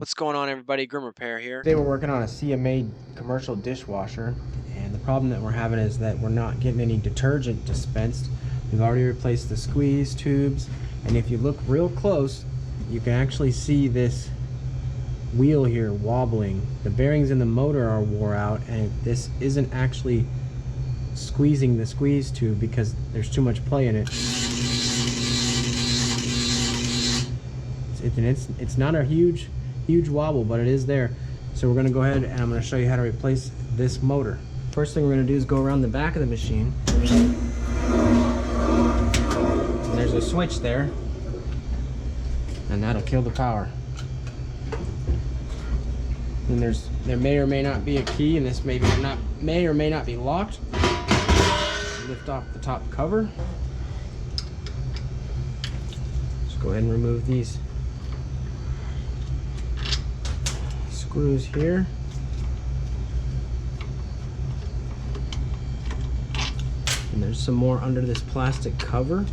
What's going on, everybody? Grim Repair here. Today we're working on a CMA commercial dishwasher, and the problem that we're having is that we're not getting any detergent dispensed. We've already replaced the squeeze tubes, and if you look real close, you can actually see this wheel here wobbling. The bearings in the motor are wore out, and this isn't actually squeezing the squeeze tube because there's too much play in it. It's not a huge wobble, but it is there. So we're going to go ahead and I'm going to show you how to replace this motor. First thing we're going to do is go around the back of the machine. And there's a switch there, and that'll kill the power. And there may or may not be a key, and this may or may not be locked. Lift off the top cover. Just go ahead and remove these screws here. And there's some more under this plastic cover.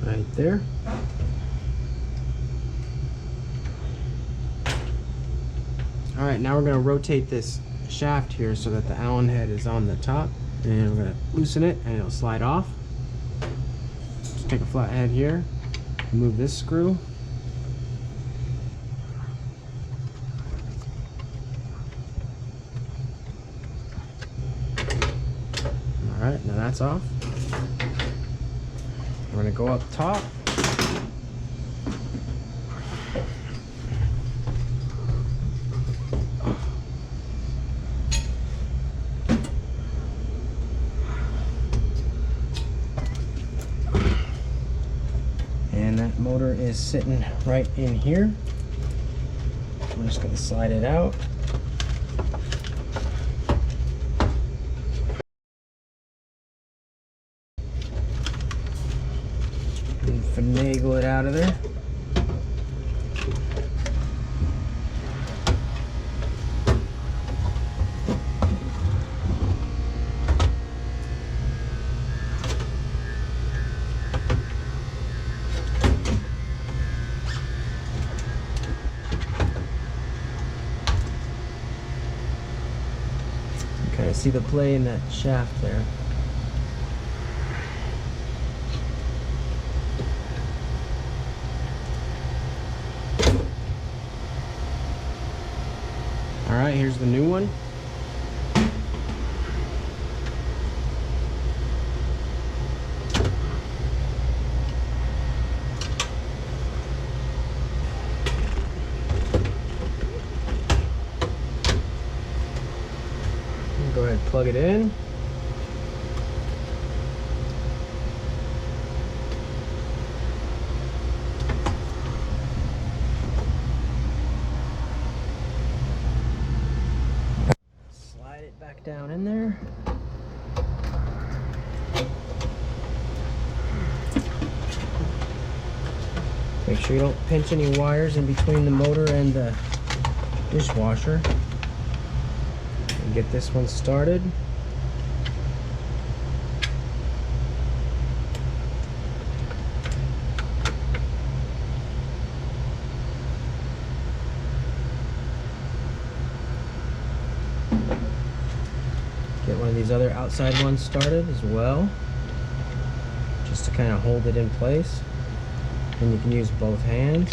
Right there. Alright, now we're going to rotate this shaft here so that the Allen head is on the top, and we're going to loosen it and it'll slide off. Just take a flat head here, remove this screw. Alright, now that's off. We're going to go up top. And that motor is sitting right in here. I'm just going to slide it out. And finagle it out of there. Okay, see the play in that shaft there. Alright, here's the new one. Go ahead and plug it in. Slide it back down in there. Make sure you don't pinch any wires in between the motor and the dishwasher. Get this one started. Get one of these other outside ones started as well, just to kind of hold it in place. And you can use both hands.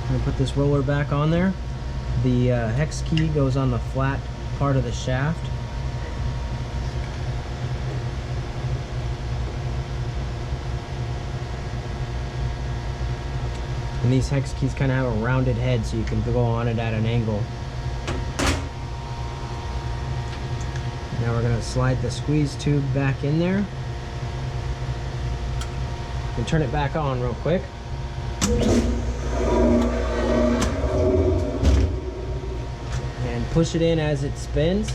I'm gonna put this roller back on there. The hex key goes on the flat part of the shaft. And these hex keys kind of have a rounded head, so you can go on it at an angle. Now we're going to slide the squeeze tube back in there. And turn it back on real quick. And push it in as it spins.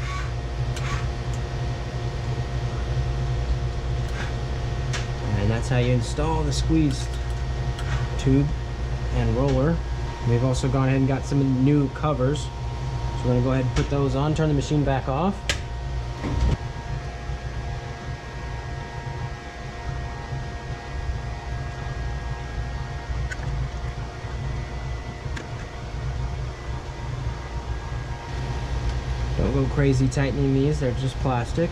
And that's how you install the squeeze tube and roller. We've also gone ahead and got some new covers. So we're gonna go ahead and put those on, turn the machine back off. Don't go crazy tightening these, they're just plastic.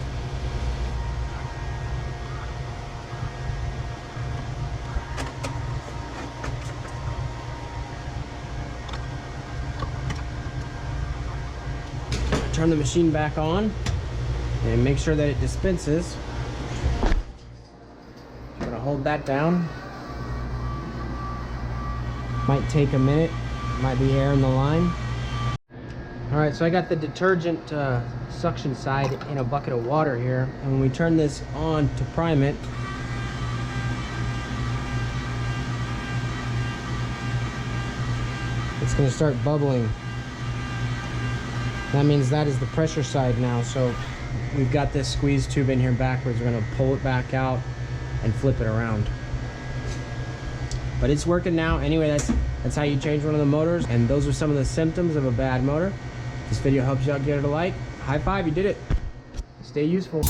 Turn the machine back on and make sure that it dispenses. I'm gonna hold that down. Might take a minute, might be air in the line. All right, so I got the detergent suction side in a bucket of water here, and when we turn this on to prime it, it's gonna start bubbling. That means that is the pressure side now. So we've got this squeeze tube in here backwards. We're gonna pull it back out and flip it around. But it's working now. Anyway, that's how you change one of the motors. And those are some of the symptoms of a bad motor. If this video helps you out, give it a like. High five, you did it. Stay useful.